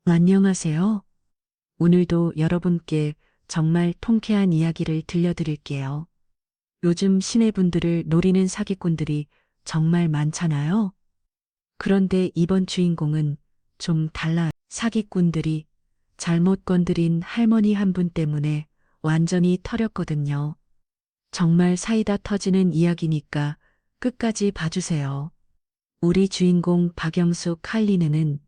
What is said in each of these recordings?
안녕하세요. 오늘도 여러분께 정말 통쾌한 이야기를 들려드릴게요. 요즘 시내분들을 노리는 사기꾼들이 정말 많잖아요. 그런데 이번 주인공은 좀 달라요. 사기꾼들이 잘못 건드린 할머니 한 분 때문에 완전히 털였거든요. 정말 사이다 터지는 이야기니까 끝까지 봐주세요. 우리 주인공 박영숙 칼리느는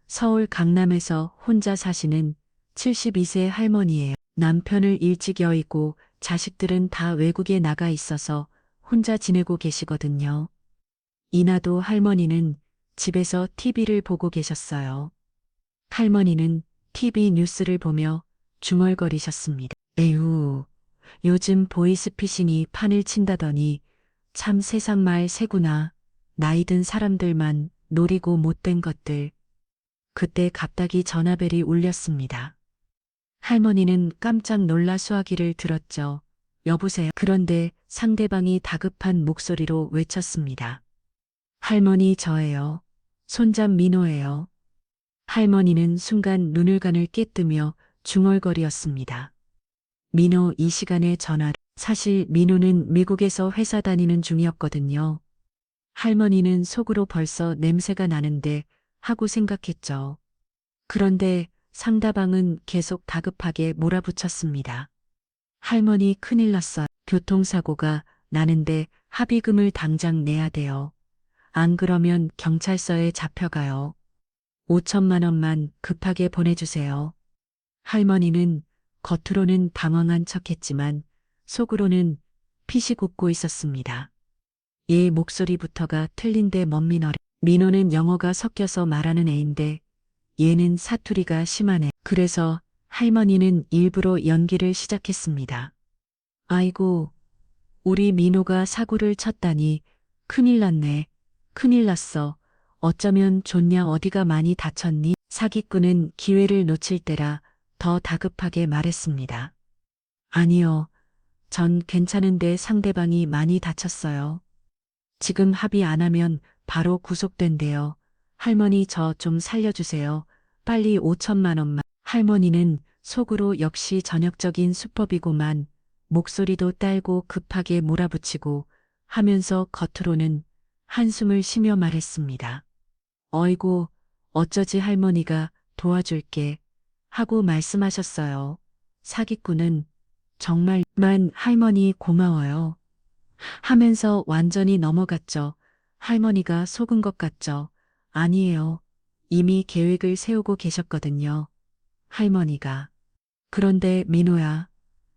서울 강남에서 혼자 사시는 72세 할머니예요. 남편을 일찍 여의고 자식들은 다 외국에 나가 있어서 혼자 지내고 계시거든요. 이나도 할머니는 집에서 TV를 보고 계셨어요. 할머니는 TV 뉴스를 보며 중얼거리셨습니다. 에휴, 요즘 보이스피싱이 판을 친다더니 참 세상 말 새구나. 나이든 사람들만 노리고 못된 것들. 그때 갑자기 전화벨이 울렸습니다. 할머니는 깜짝 놀라 수화기를 들었죠. 여보세요. 그런데 상대방이 다급한 목소리로 외쳤습니다. 할머니 저예요. 손잡 민호예요. 할머니는 순간 눈을 가늘 깨뜨며 중얼거리었습니다. 민호 이 시간에 전화. 사실 민호는 미국에서 회사 다니는 중이었거든요. 할머니는 속으로 벌써 냄새가 나는데 하고 생각했죠. 그런데 상대방은 계속 다급하게 몰아붙였습니다. 할머니 큰일 났어요. 교통사고가 나는데 합의금을 당장 내야 돼요. 안 그러면 경찰서에 잡혀가요. 5천만 원만 급하게 보내주세요. 할머니는 겉으로는 당황한 척했지만 속으로는 피식 웃고 있었습니다. 얘 목소리부터가 틀린데 뭔 민호래. 민호는 영어가 섞여서 말하는 애인데 얘는 사투리가 심하네. 그래서 할머니는 일부러 연기를 시작했습니다. 아이고, 우리 민호가 사고를 쳤다니 큰일 났네. 큰일 났어. 어쩌면 좋냐 어디가 많이 다쳤니? 사기꾼은 기회를 놓칠 때라 더 다급하게 말했습니다. 아니요. 전 괜찮은데 상대방이 많이 다쳤어요. 지금 합의 안 하면 바로 구속된대요. 할머니 저 좀 살려주세요. 빨리 5천만 원만. 할머니는 속으로 역시 전형적인 수법이고만 목소리도 딸고 급하게 몰아붙이고 하면서 겉으로는 한숨을 쉬며 말했습니다. 어이구, 어쩌지 할머니가 도와줄게 하고 말씀하셨어요. 사기꾼은 정말만 할머니 고마워요 하면서 완전히 넘어갔죠. 할머니가 속은 것 같죠. 아니에요. 이미 계획을 세우고 계셨거든요. 할머니가. 그런데 민호야,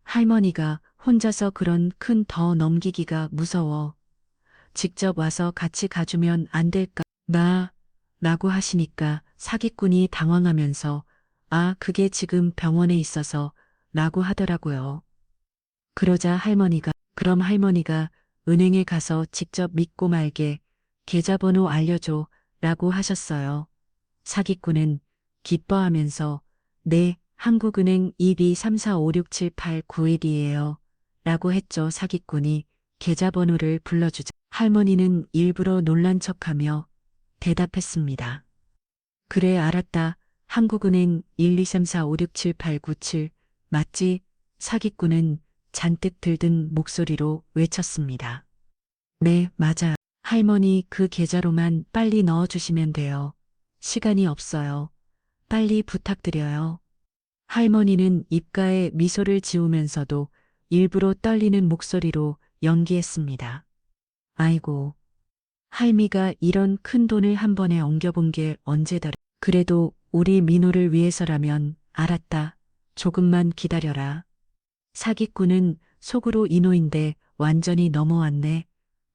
할머니가 혼자서 그런 큰 더 넘기기가 무서워. 직접 와서 같이 가주면 안 될까? 라고 하시니까 사기꾼이 당황하면서 그게 지금 병원에 있어서 라고 하더라고요. 그러자 할머니가 그럼 할머니가 은행에 가서 직접 믿고 말게 계좌번호 알려줘 라고 하셨어요. 사기꾼은 기뻐하면서 네, 한국은행 12345678911이에요. 라고 했죠. 사기꾼이 계좌번호를 불러주자 할머니는 일부러 놀란 척하며 대답했습니다. 그래 알았다. 한국은행 12345678997 맞지? 사기꾼은 잔뜩 들든 목소리로 외쳤습니다. 네, 맞아. 할머니 그 계좌로만 빨리 넣어주시면 돼요. 시간이 없어요. 빨리 부탁드려요. 할머니는 입가에 미소를 지으면서도 일부러 떨리는 목소리로 연기했습니다. 아이고, 할미가 이런 큰 돈을 한 번에 엉겨본 게 언제더라. 그래도 우리 민호를 위해서라면 알았다. 조금만 기다려라. 사기꾼은 속으로 이노인데 완전히 넘어왔네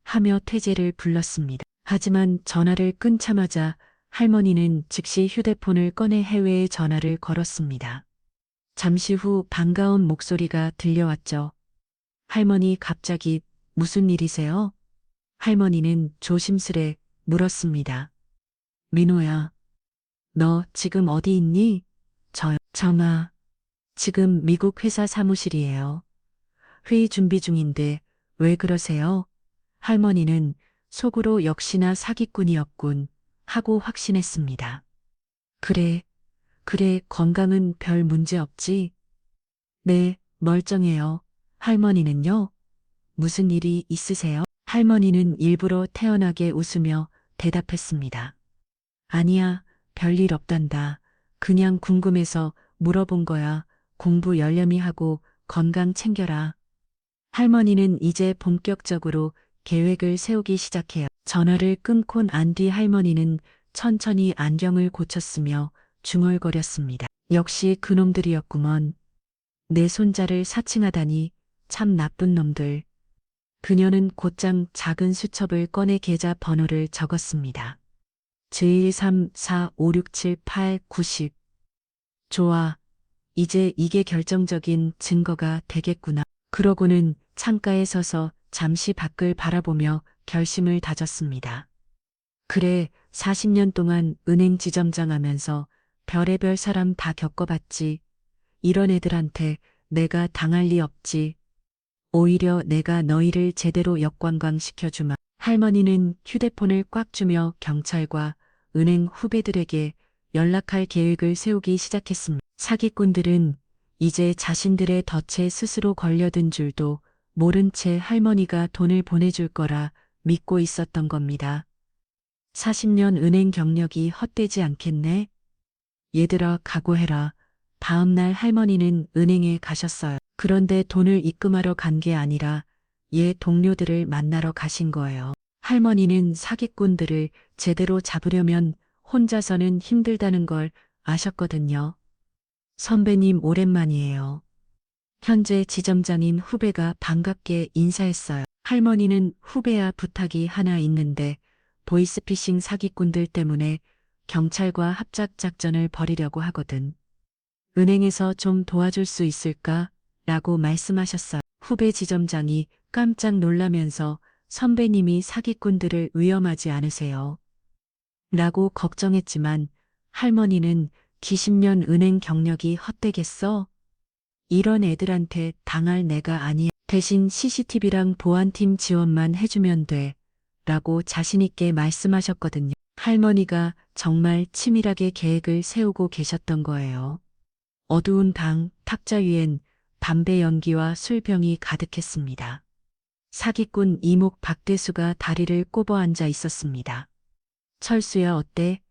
하며 퇴재를 불렀습니다. 하지만 전화를 끊자마자 할머니는 즉시 휴대폰을 꺼내 해외에 전화를 걸었습니다. 잠시 후 반가운 목소리가 들려왔죠. 할머니 갑자기 무슨 일이세요? 할머니는 조심스레 물었습니다. 민호야, 너 지금 어디 있니? 저요. 정아, 지금 미국 회사 사무실이에요. 회의 준비 중인데 왜 그러세요? 할머니는 속으로 역시나 사기꾼이었군 하고 확신했습니다. 그래, 그래, 건강은 별 문제 없지? 네, 멀쩡해요. 할머니는요? 무슨 일이 있으세요? 할머니는 일부러 태연하게 웃으며 대답했습니다. 아니야, 별일 없단다. 그냥 궁금해서 물어본 거야. 공부 열심히 하고 건강 챙겨라. 할머니는 이제 본격적으로 계획을 세우기 시작해요. 전화를 끊고 난 뒤 할머니는 천천히 안경을 고쳤으며 중얼거렸습니다. 역시 그놈들이었구먼. 내 손자를 사칭하다니 참 나쁜 놈들. 그녀는 곧장 작은 수첩을 꺼내 계좌 번호를 적었습니다. 1 3 4 5 6 7 8 90. 좋아. 이제 이게 결정적인 증거가 되겠구나. 그러고는 창가에 서서 잠시 밖을 바라보며 결심을 다졌습니다. 그래, 40년 동안 은행 지점장 하면서 별의별 사람 다 겪어봤지. 이런 애들한테 내가 당할 리 없지. 오히려 내가 너희를 제대로 역관광시켜주마. 할머니는 휴대폰을 꽉 쥐며 경찰과 은행 후배들에게 연락할 계획을 세우기 시작했습니다. 사기꾼들은 이제 자신들의 덫에 스스로 걸려든 줄도 모른 채 할머니가 돈을 보내줄 거라 믿고 있었던 겁니다. 40년 은행 경력이 헛되지 않겠네? 얘들아, 각오해라. 다음날 할머니는 은행에 가셨어요. 그런데 돈을 입금하러 간 게 아니라 옛 동료들을 만나러 가신 거예요. 할머니는 사기꾼들을 제대로 잡으려면 혼자서는 힘들다는 걸 아셨거든요. 선배님, 오랜만이에요. 현재 지점장인 후배가 반갑게 인사했어요. 할머니는 후배야, 부탁이 하나 있는데 보이스피싱 사기꾼들 때문에 경찰과 합작 작전을 벌이려고 하거든. 은행에서 좀 도와줄 수 있을까? 라고 말씀하셨어요. 후배 지점장이 깜짝 놀라면서 선배님이 사기꾼들을 위험하지 않으세요? 라고 걱정했지만 할머니는 기십년 은행 경력이 헛되겠어? 이런 애들한테 당할 내가 아니야. 대신 CCTV랑 보안팀 지원만 해주면 돼. 라고 자신있게 말씀하셨거든요. 할머니가 정말 치밀하게 계획을 세우고 계셨던 거예요. 어두운 방 탁자 위엔 담배 연기와 술병이 가득했습니다. 사기꾼 이목 박대수가 다리를 꼽아 앉아 있었습니다. 철수야, 어때?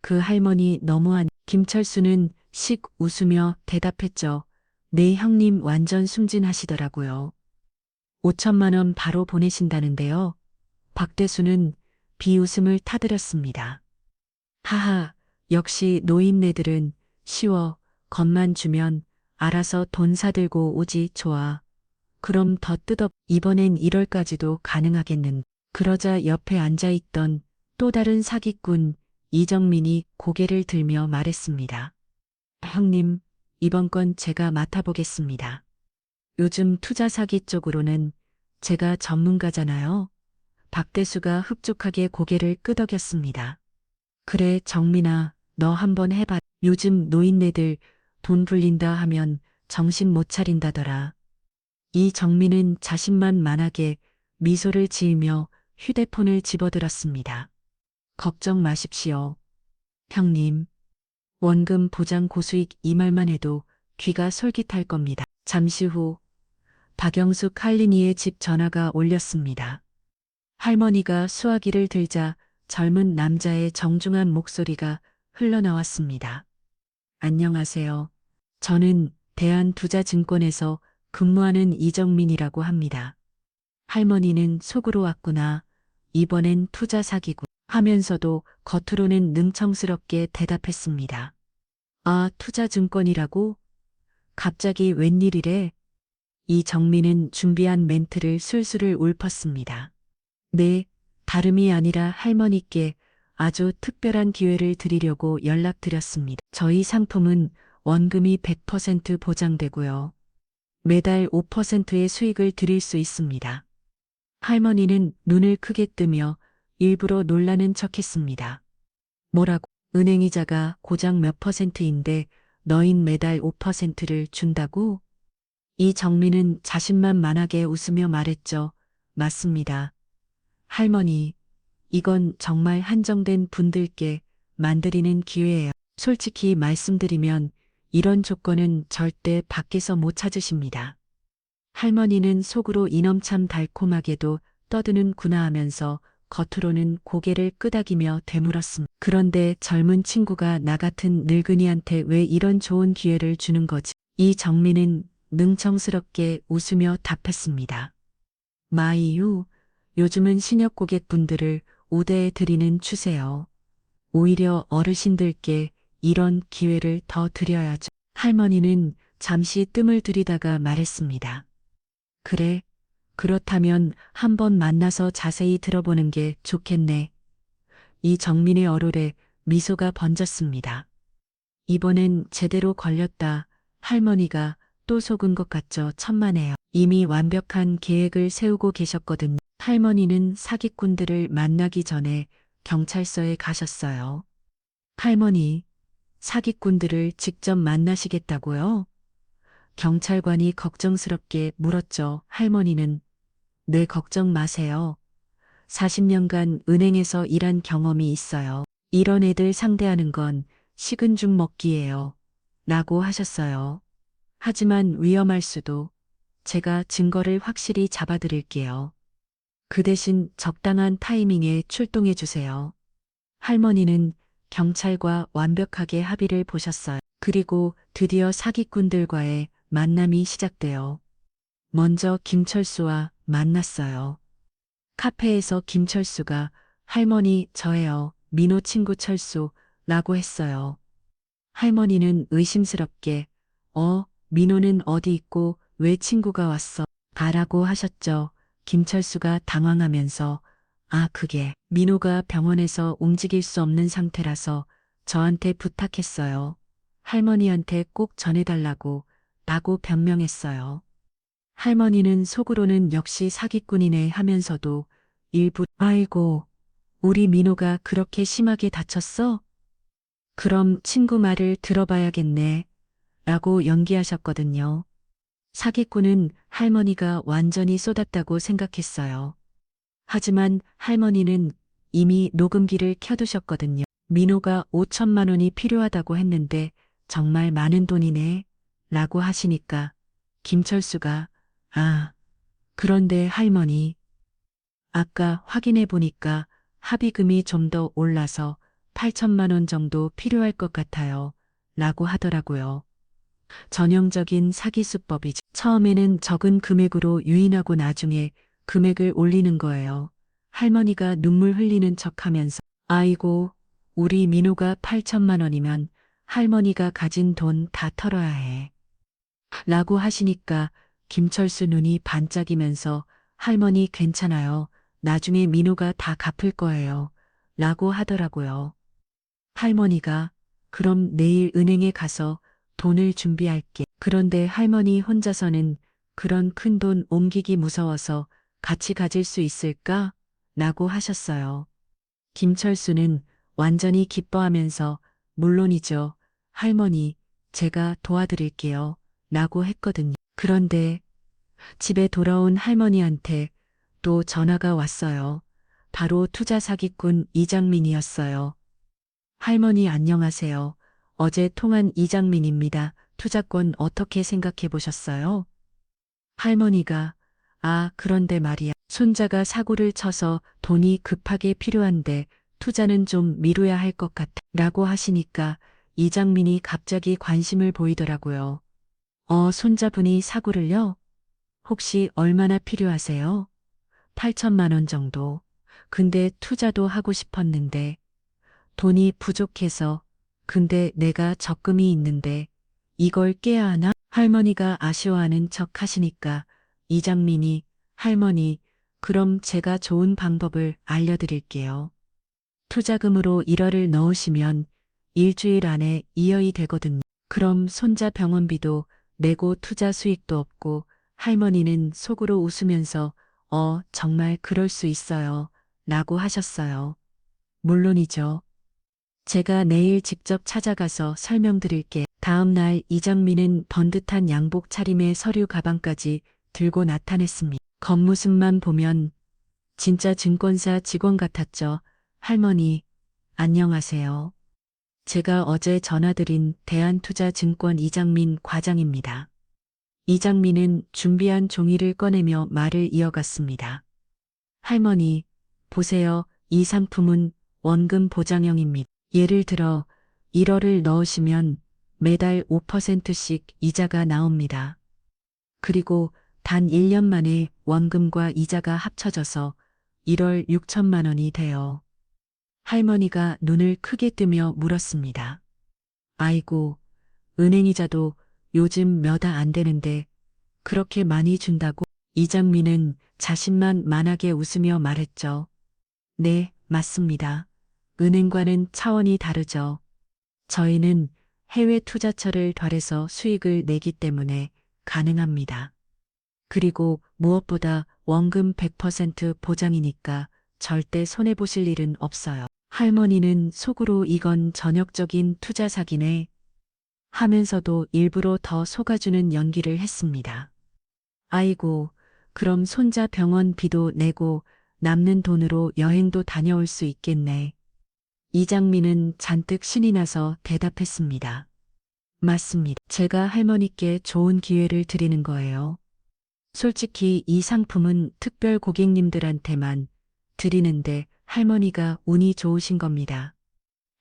그 할머니 너무하니. 김철수는 씩 웃으며 대답했죠. 네, 형님 완전 순진하시더라고요. 5천만 원 바로 보내신다는데요. 박대수는 비웃음을 타들였습니다. 하하, 역시 노인네들은 쉬워. 겁만 주면 알아서 돈 사들고 오지. 좋아. 그럼 더 뜯어. 이번엔 1월까지도 가능하겠는. 그러자 옆에 앉아있던 또 다른 사기꾼 이정민이 고개를 들며 말했습니다. 형님, 이번 건 제가 맡아보겠습니다. 요즘 투자 사기 쪽으로는 제가 전문가잖아요. 박대수가 흡족하게 고개를 끄덕였습니다. 그래, 정민아, 너 한번 해봐. 요즘 노인네들 돈 불린다 하면 정신 못 차린다더라. 이 정민은 자신만만하게 미소를 지으며 휴대폰을 집어들었습니다. 걱정 마십시오. 형님. 원금 보장 고수익, 이 말만 해도 귀가 솔깃할 겁니다. 잠시 후 박영숙 할린이의 집 전화가 울렸습니다. 할머니가 수화기를 들자 젊은 남자의 정중한 목소리가 흘러나왔습니다. 안녕하세요. 저는 대한투자증권에서 근무하는 이정민이라고 합니다. 할머니는 속으로 왔구나. 이번엔 투자 사기군. 하면서도 겉으로는 능청스럽게 대답했습니다. 아, 투자증권이라고? 갑자기 웬일이래? 이정민은 준비한 멘트를 술술을 읊었습니다. 네, 다름이 아니라 할머니께 아주 특별한 기회를 드리려고 연락드렸습니다. 저희 상품은 원금이 100% 보장되고요. 매달 5%의 수익을 드릴 수 있습니다. 할머니는 눈을 크게 뜨며 일부러 놀라는 척했습니다. 뭐라고? 은행이자가 고작 몇 %인데 너흰 매달 5%를 준다고? 이정민은 자신만만하게 웃으며 말했죠. 맞습니다. 할머니, 이건 정말 한정된 분들께 만드리는 기회예요. 솔직히 말씀드리면 이런 조건은 절대 밖에서 못 찾으십니다. 할머니는 속으로 이놈 참 달콤하게도 떠드는구나 하면서 겉으로는 고개를 끄덕이며 되물었습니다. 그런데 젊은 친구가 나 같은 늙은이한테 왜 이런 좋은 기회를 주는 거지? 이정민은 능청스럽게 웃으며 답했습니다. 마이유, 요즘은 신협 고객분들을 우대해 드리는 추세요. 오히려 어르신들께 이런 기회를 더 드려야죠. 할머니는 잠시 뜸을 들이다가 말했습니다. 그래, 그렇다면 한번 만나서 자세히 들어보는 게 좋겠네. 이정민의 얼굴에 미소가 번졌습니다. 이번엔 제대로 걸렸다. 할머니가 또 속은 것 같죠. 천만에요. 이미 완벽한 계획을 세우고 계셨거든요. 할머니는 사기꾼들을 만나기 전에 경찰서에 가셨어요. 할머니, 사기꾼들을 직접 만나시겠다고요? 경찰관이 걱정스럽게 물었죠. 할머니는 네, 걱정 마세요. 40년간 은행에서 일한 경험이 있어요. 이런 애들 상대하는 건 식은 죽 먹기예요. 라고 하셨어요. 하지만 위험할 수도. 제가 증거를 확실히 잡아드릴게요. 그 대신 적당한 타이밍에 출동해 주세요. 할머니는 경찰과 완벽하게 합의를 보셨어요. 그리고 드디어 사기꾼들과의 만남이 시작돼요. 먼저 김철수와 만났어요. 카페에서 김철수가 할머니 저예요. 민호 친구 철수라고 했어요. 할머니는 의심스럽게 민호는 어디 있고 왜 친구가 왔어? 가라고 하셨죠. 김철수가 당황하면서 그게 민호가 병원에서 움직일 수 없는 상태라서 저한테 부탁했어요. 할머니한테 꼭 전해달라고 라고 변명했어요. 할머니는 속으로는 역시 사기꾼이네 하면서도 일부 아이고 우리 민호가 그렇게 심하게 다쳤어? 그럼 친구 말을 들어봐야겠네 라고 연기하셨거든요. 사기꾼은 할머니가 완전히 쏟았다고 생각했어요. 하지만 할머니는 이미 녹음기를 켜두셨거든요. 민호가 5천만 원이 필요하다고 했는데 정말 많은 돈이네 라고 하시니까 김철수가 그런데 할머니 아까 확인해 보니까 합의금이 좀 더 올라서 8천만 원 정도 필요할 것 같아요 라고 하더라고요. 전형적인 사기 수법이죠. 처음에는 적은 금액으로 유인하고 나중에 금액을 올리는 거예요. 할머니가 눈물 흘리는 척 하면서 아이고 우리 민호가 8천만 원이면 할머니가 가진 돈 다 털어야 해. 라고 하시니까 김철수 눈이 반짝이면서 할머니 괜찮아요. 나중에 민호가 다 갚을 거예요. 라고 하더라고요. 할머니가 그럼 내일 은행에 가서 돈을 준비할게. 그런데 할머니 혼자서는 그런 큰 돈 옮기기 무서워서 같이 가질 수 있을까? 라고 하셨어요. 김철수는 완전히 기뻐하면서 물론이죠. 할머니, 제가 도와드릴게요. 라고 했거든요. 그런데 집에 돌아온 할머니한테 또 전화가 왔어요. 바로 투자 사기꾼 이장민이었어요. 할머니 안녕하세요. 어제 통한 이장민입니다. 투자권 어떻게 생각해 보셨어요? 할머니가 그런데 말이야. 손자가 사고를 쳐서 돈이 급하게 필요한데 투자는 좀 미뤄야 할 것 같아. 라고 하시니까 이장민이 갑자기 관심을 보이더라고요. 손자분이 사고를요? 혹시 얼마나 필요하세요? 8천만 원 정도. 근데 투자도 하고 싶었는데 돈이 부족해서 근데 내가 적금이 있는데 이걸 깨야 하나? 할머니가 아쉬워하는 척 하시니까 이장민이 할머니 그럼 제가 좋은 방법을 알려드릴게요. 투자금으로 1억을 넣으시면 일주일 안에 2억이 되거든요. 그럼 손자 병원비도 내고 투자 수익도 없고 할머니는 속으로 웃으면서 정말 그럴 수 있어요. 라고 하셨어요. 물론이죠. 제가 내일 직접 찾아가서 설명드릴게. 다음 날 이장민은 번듯한 양복 차림에 서류 가방까지 들고 나타냈습니다. 겉모습만 보면 진짜 증권사 직원 같았죠. 할머니, 안녕하세요. 제가 어제 전화드린 대한투자증권 이장민 과장입니다. 이장민은 준비한 종이를 꺼내며 말을 이어갔습니다. 할머니, 보세요. 이 상품은 원금 보장형입니다. 예를 들어 1억을 넣으시면 매달 5%씩 이자가 나옵니다. 그리고 단 1년 만에 원금과 이자가 합쳐져서 1억 6천만 원이 돼요. 할머니가 눈을 크게 뜨며 물었습니다. 아이고, 은행이자도 요즘 몇 안 되는데 그렇게 많이 준다고? 이장민은 자신만만하게 웃으며 말했죠. 네, 맞습니다. 은행과는 차원이 다르죠. 저희는 해외 투자처를 덜해서 수익을 내기 때문에 가능합니다. 그리고 무엇보다 원금 100% 보장이니까 절대 손해보실 일은 없어요. 할머니는 속으로 이건 전형적인 투자 사기네 하면서도 일부러 더 속아주는 연기를 했습니다. 아이고, 그럼 손자 병원비도 내고 남는 돈으로 여행도 다녀올 수 있겠네. 이장민은 잔뜩 신이 나서 대답했습니다. 맞습니다. 제가 할머니께 좋은 기회를 드리는 거예요. 솔직히 이 상품은 특별 고객님들한테만 드리는데 할머니가 운이 좋으신 겁니다.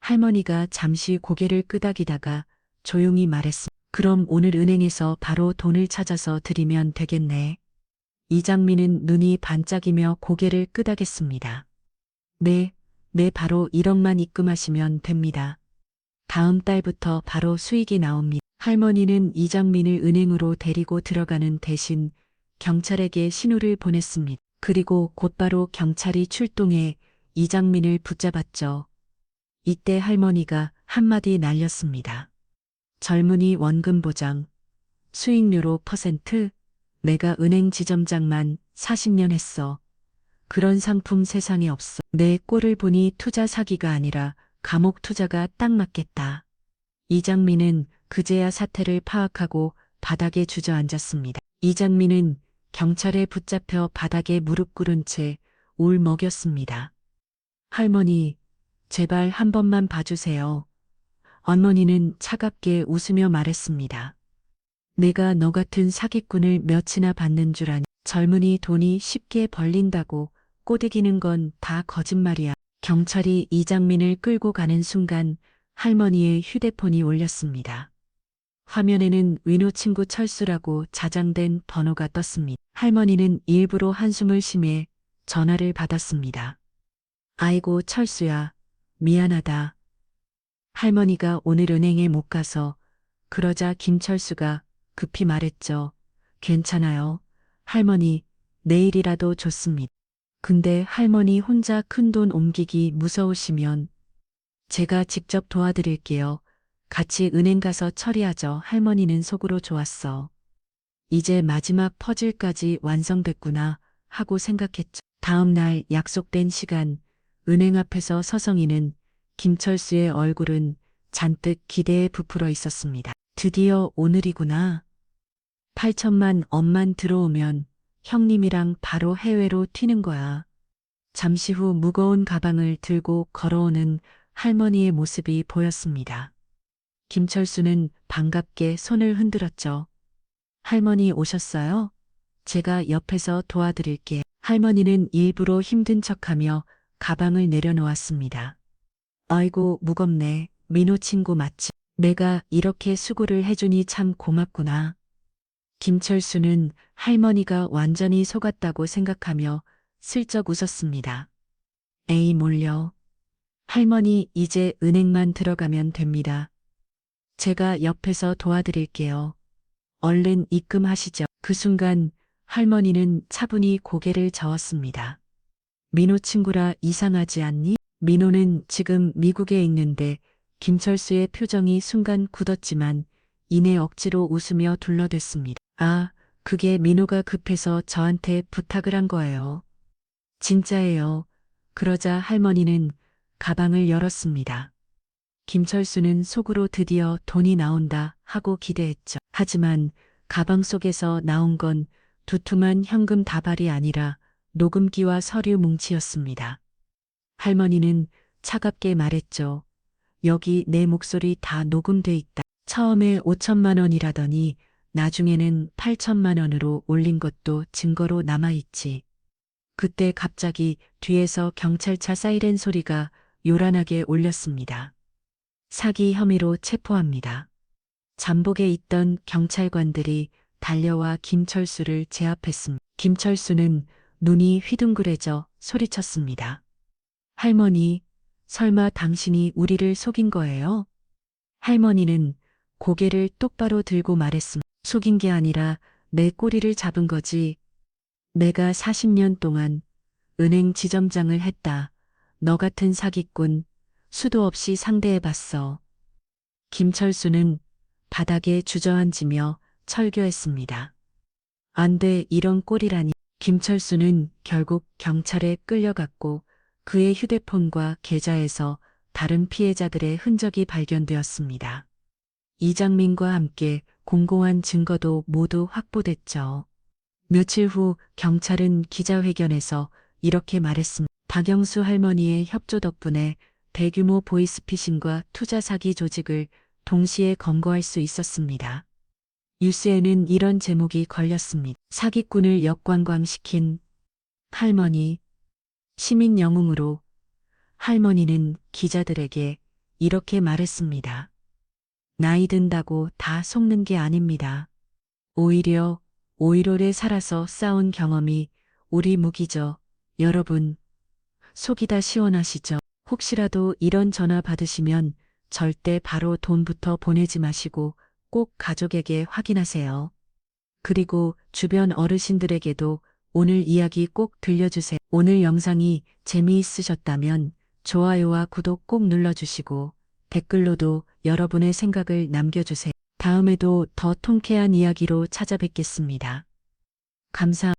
할머니가 잠시 고개를 끄덕이다가 조용히 말했습니다. 그럼 오늘 은행에서 바로 돈을 찾아서 드리면 되겠네. 이장민은 눈이 반짝이며 고개를 끄덕였습니다. 네, 바로 1억만 입금하시면 됩니다. 다음 달부터 바로 수익이 나옵니다. 할머니는 이장민을 은행으로 데리고 들어가는 대신 경찰에게 신호를 보냈습니다. 그리고 곧바로 경찰이 출동해 이장민을 붙잡았죠. 이때 할머니가 한마디 날렸습니다. 젊은이 원금 보장, 수익률 5%, 내가 은행 지점장만 40년 했어. 그런 상품 세상에 없어. 내 꼴을 보니 투자 사기가 아니라 감옥 투자가 딱 맞겠다. 이장민은 그제야 사태를 파악하고 바닥에 주저앉았습니다. 이장민은 경찰에 붙잡혀 바닥에 무릎 꿇은 채 울먹였습니다. 할머니, 제발 한 번만 봐주세요. 어머니는 차갑게 웃으며 말했습니다. 내가 너 같은 사기꾼을 몇이나 받는 줄 아니. 젊은이 돈이 쉽게 벌린다고 꼬드기는 건 다 거짓말이야. 경찰이 이장민을 끌고 가는 순간 할머니의 휴대폰이 울렸습니다. 화면에는 위노 친구 철수라고 자장된 번호가 떴습니다. 할머니는 일부러 한숨을 쉬며 전화를 받았습니다. 아이고 철수야, 미안하다. 할머니가 오늘 은행에 못 가서. 그러자 김철수가 급히 말했죠. 괜찮아요. 할머니, 내일이라도 좋습니다. 근데 할머니 혼자 큰돈 옮기기 무서우시면 제가 직접 도와드릴게요. 같이 은행 가서 처리하죠. 할머니는 속으로 좋았어. 이제 마지막 퍼즐까지 완성됐구나 하고 생각했죠. 다음 날 약속된 시간, 은행 앞에서 서성이는 김철수의 얼굴은 잔뜩 기대에 부풀어 있었습니다. 드디어 오늘이구나. 8천만 원만 들어오면 형님이랑 바로 해외로 튀는 거야. 잠시 후 무거운 가방을 들고 걸어오는 할머니의 모습이 보였습니다. 김철수는 반갑게 손을 흔들었죠. 할머니 오셨어요? 제가 옆에서 도와드릴게. 할머니는 일부러 힘든 척하며 가방을 내려놓았습니다. 아이고 무겁네. 민호 친구 맞지? 내가 이렇게 수고를 해주니 참 고맙구나. 김철수는 할머니가 완전히 속았다고 생각하며 슬쩍 웃었습니다. 에이 몰려. 할머니 이제 은행만 들어가면 됩니다. 제가 옆에서 도와드릴게요. 얼른 입금하시죠. 그 순간 할머니는 차분히 고개를 저었습니다. 민호 친구라 이상하지 않니? 민호는 지금 미국에 있는데 김철수의 표정이 순간 굳었지만 이내 억지로 웃으며 둘러댔습니다. 아, 그게 민호가 급해서 저한테 부탁을 한 거예요. 진짜예요. 그러자 할머니는 가방을 열었습니다. 김철수는 속으로 드디어 돈이 나온다 하고 기대했죠. 하지만 가방 속에서 나온 건 두툼한 현금 다발이 아니라 녹음기와 서류 뭉치였습니다. 할머니는 차갑게 말했죠. 여기 내 목소리 다 녹음돼 있다. 처음에 5천만 원이라더니 나중에는 8천만 원으로 올린 것도 증거로 남아있지. 그때 갑자기 뒤에서 경찰차 사이렌 소리가 요란하게 울렸습니다. 사기 혐의로 체포합니다. 잠복에 있던 경찰관들이 달려와 김철수를 제압했습니다. 김철수는 눈이 휘둥그레져 소리쳤습니다. 할머니, 설마 당신이 우리를 속인 거예요? 할머니는 고개를 똑바로 들고 말했습니다. 속인 게 아니라 내 꼬리를 잡은 거지. 내가 40년 동안 은행 지점장을 했다. 너 같은 사기꾼 수도 없이 상대해봤어. 김철수는 바닥에 주저앉으며 철교했습니다. 안 돼, 이런 꼴이라니. 김철수는 결국 경찰에 끌려갔고 그의 휴대폰과 계좌에서 다른 피해자들의 흔적이 발견되었습니다. 이장민과 함께 공공한 증거도 모두 확보됐죠. 며칠 후 경찰은 기자회견에서 이렇게 말했습니다. 박영수 할머니의 협조 덕분에 대규모 보이스피싱과 투자 사기 조직을 동시에 검거할 수 있었습니다. 뉴스에는 이런 제목이 걸렸습니다. 사기꾼을 역관광시킨 할머니, 시민 영웅으로. 할머니는 기자들에게 이렇게 말했습니다. 나이 든다고 다 속는 게 아닙니다. 오히려 오래 살아서 쌓은 경험이 우리 무기죠. 여러분, 속이 다 시원하시죠? 혹시라도 이런 전화 받으시면 절대 바로 돈부터 보내지 마시고 꼭 가족에게 확인하세요. 그리고 주변 어르신들에게도 오늘 이야기 꼭 들려주세요. 오늘 영상이 재미있으셨다면 좋아요와 구독 꼭 눌러주시고 댓글로도 여러분의 생각을 남겨주세요. 다음에도 더 통쾌한 이야기로 찾아뵙겠습니다. 감사합니다.